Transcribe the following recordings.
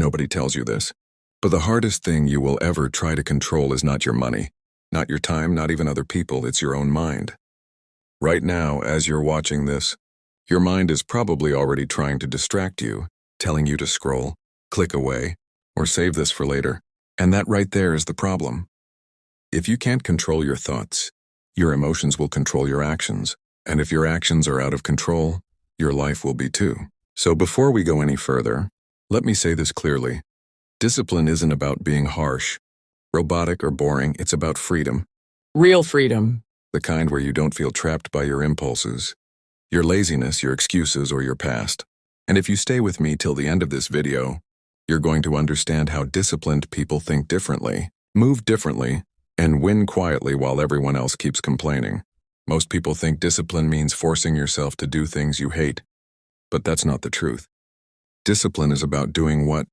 Nobody tells you this. But the hardest thing you will ever try to control is not your money, not your time, not even other people, it's your own mind. Right now, as you're watching this, your mind is probably already trying to distract you, telling you to scroll, click away, or save this for later. And that right there is the problem. If you can't control your thoughts, your emotions will control your actions. And if your actions are out of control, your life will be too. So before we go any further, let me say this clearly. Discipline isn't about being harsh, robotic, or boring. It's about freedom. Real freedom. The kind where you don't feel trapped by your impulses, your laziness, your excuses, or your past. And if you stay with me till the end of this video, you're going to understand how disciplined people think differently, move differently, and win quietly while everyone else keeps complaining. Most people think discipline means forcing yourself to do things you hate, but that's not the truth. Discipline is about doing what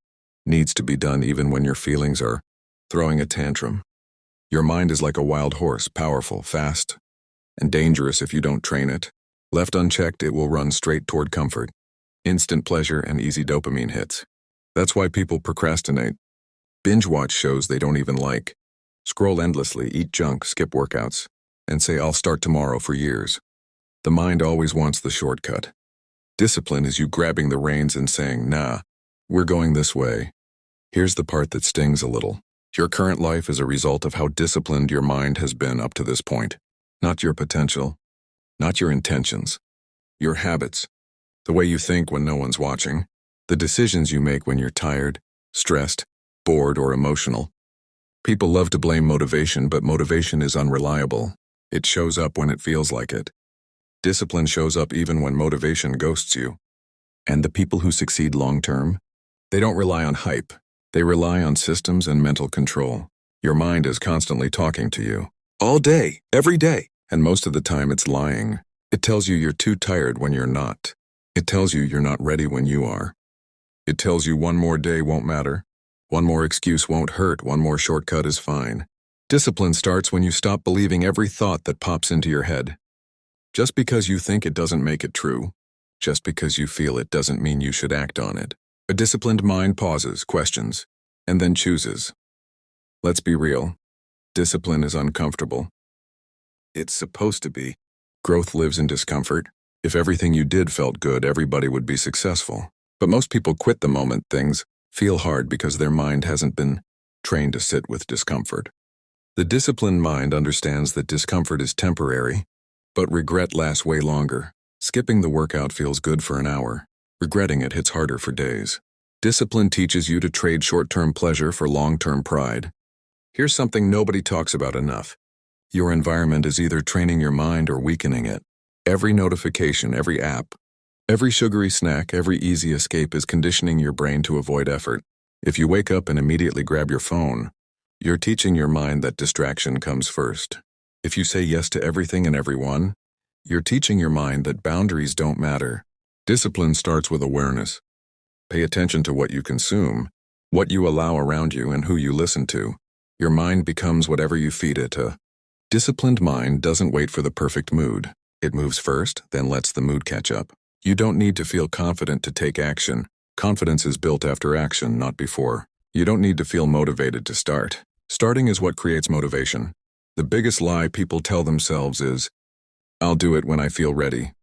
needs to be done even when your feelings are throwing a tantrum. Your mind is like a wild horse, powerful, fast, and dangerous if you don't train it. Left unchecked, it will run straight toward comfort, instant pleasure, and easy dopamine hits. That's why people procrastinate, binge watch shows they don't even like, scroll endlessly, eat junk, skip workouts, and say, "I'll start tomorrow," for years. The mind always wants the shortcut. Discipline is you grabbing the reins and saying, "Nah, we're going this way." Here's the part that stings a little. Your current life is a result of how disciplined your mind has been up to this point. Not your potential, not your intentions, your habits, the way you think when no one's watching, the decisions you make when you're tired, stressed, bored, or emotional. People love to blame motivation, but motivation is unreliable. It shows up when it feels like it. Discipline shows up even when motivation ghosts you. And the people who succeed long-term, they don't rely on hype. They rely on systems and mental control. Your mind is constantly talking to you. All day, every day. And most of the time it's lying. It tells you you're too tired when you're not. It tells you you're not ready when you are. It tells you one more day won't matter. One more excuse won't hurt. One more shortcut is fine. Discipline starts when you stop believing every thought that pops into your head. Just because you think it doesn't make it true. Just because you feel it doesn't mean you should act on it. A disciplined mind pauses, questions, and then chooses. Let's be real. Discipline is uncomfortable. It's supposed to be. Growth lives in discomfort. If everything you did felt good, everybody would be successful. But most people quit the moment things feel hard because their mind hasn't been trained to sit with discomfort. The disciplined mind understands that discomfort is temporary, but regret lasts way longer. Skipping the workout feels good for an hour. Regretting it hits harder for days. Discipline teaches you to trade short-term pleasure for long-term pride. Here's something nobody talks about enough. Your environment is either training your mind or weakening it. Every notification, every app, every sugary snack, every easy escape is conditioning your brain to avoid effort. If you wake up and immediately grab your phone, you're teaching your mind that distraction comes first. If you say yes to everything and everyone, you're teaching your mind that boundaries don't matter. Discipline starts with awareness. Pay attention to what you consume, what you allow around you, and who you listen to. Your mind becomes whatever you feed it. A disciplined mind doesn't wait for the perfect mood. It moves first, then lets the mood catch up. You don't need to feel confident to take action. Confidence is built after action, not before. You don't need to feel motivated to start. Starting is what creates motivation. The biggest lie people tell themselves is, "I'll do it when I feel ready."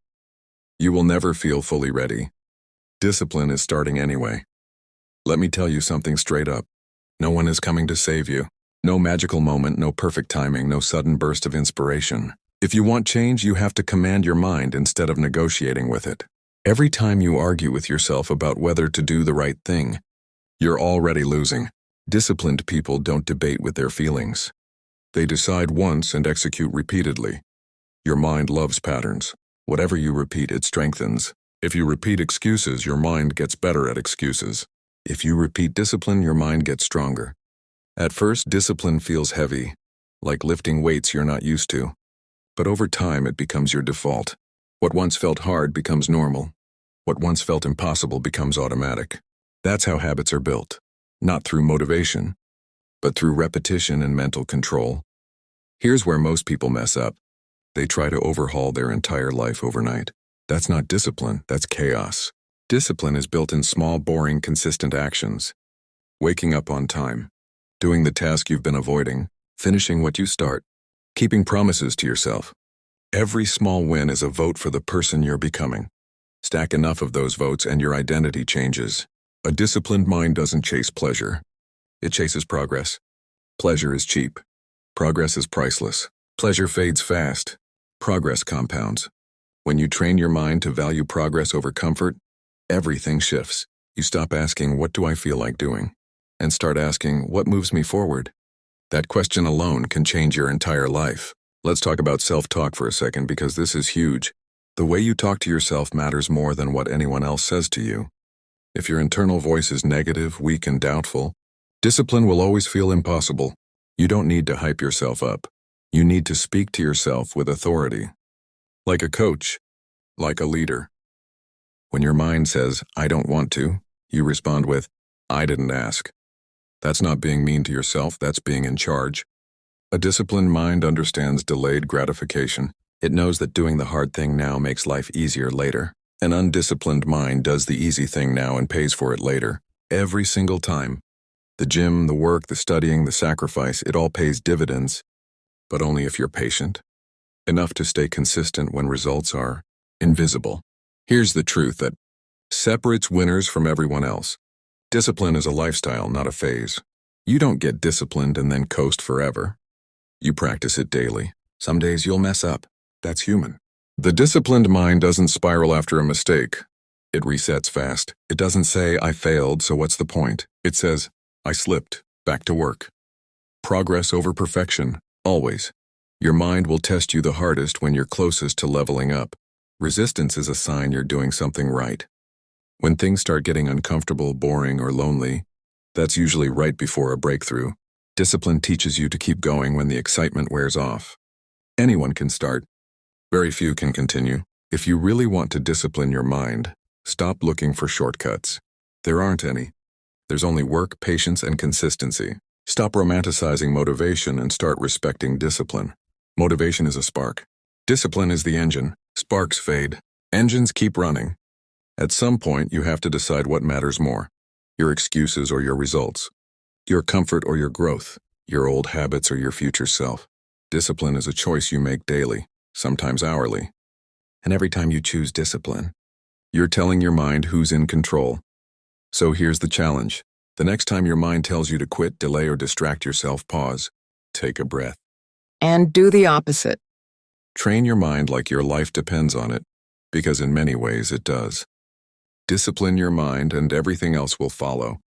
You will never feel fully ready. Discipline is starting anyway. Let me tell you something straight up. No one is coming to save you. No magical moment, no perfect timing, no sudden burst of inspiration. If you want change, you have to command your mind instead of negotiating with it. Every time you argue with yourself about whether to do the right thing, you're already losing. Disciplined people don't debate with their feelings. They decide once and execute repeatedly. Your mind loves patterns. Whatever you repeat, it strengthens. If you repeat excuses, your mind gets better at excuses. If you repeat discipline, your mind gets stronger. At first, discipline feels heavy, like lifting weights you're not used to. But over time, it becomes your default. What once felt hard becomes normal. What once felt impossible becomes automatic. That's how habits are built. Not through motivation, but through repetition and mental control. Here's where most people mess up. They try to overhaul their entire life overnight. That's not discipline, that's chaos. Discipline is built in small, boring, consistent actions. waking up on time, doing the task you've been avoiding, finishing what you start, keeping promises to yourself. Every small win is a vote for the person you're becoming. Stack enough of those votes and your identity changes. A disciplined mind doesn't chase pleasure. It chases progress. Pleasure is cheap. Progress is priceless. Pleasure fades fast. Progress compounds. When you train your mind to value progress over comfort, everything shifts. You stop asking, "What do I feel like doing?" and start asking, "What moves me forward?" That question alone can change your entire life. Let's talk about self-talk for a second because this is huge. The way you talk to yourself matters more than what anyone else says to you. If your internal voice is negative, weak, and doubtful, discipline will always feel impossible. You don't need to hype yourself up. You need to speak to yourself with authority. Like a coach, like a leader. When your mind says, "I don't want to," you respond with, "I didn't ask." That's not being mean to yourself, that's being in charge. A disciplined mind understands delayed gratification. It knows that doing the hard thing now makes life easier later. An undisciplined mind does the easy thing now and pays for it later. Every single time. The gym, the work, the studying, the sacrifice, it all pays dividends. But only if you're patient. Enough to stay consistent when results are invisible. Here's the truth that separates winners from everyone else. Discipline is a lifestyle, not a phase. You don't get disciplined and then coast forever. You practice it daily. Some days you'll mess up. That's human. The disciplined mind doesn't spiral after a mistake. It resets fast. It doesn't say, "I failed, so what's the point?" It says, "I slipped. Back to work." Progress over perfection, always. Your mind will test you the hardest when you're closest to leveling up. Resistance is a sign you're doing something right. When things start getting uncomfortable, boring, or lonely, that's usually right before a breakthrough. Discipline teaches you to keep going when the excitement wears off. Anyone can start. Very few can continue. If you really want to discipline your mind, stop looking for shortcuts. There aren't any. There's only work, patience, and consistency. Stop romanticizing motivation and start respecting discipline. Motivation is a spark. Discipline is the engine. Sparks fade. Engines keep running. At some point, you have to decide what matters more. Your excuses or your results. Your comfort or your growth. Your old habits or your future self. Discipline is a choice you make daily, sometimes hourly. And every time you choose discipline, you're telling your mind who's in control. So here's the challenge. The next time your mind tells you to quit, delay, or distract yourself, pause. Take a breath. And do the opposite. Train your mind like your life depends on it, because in many ways it does. Discipline your mind and everything else will follow.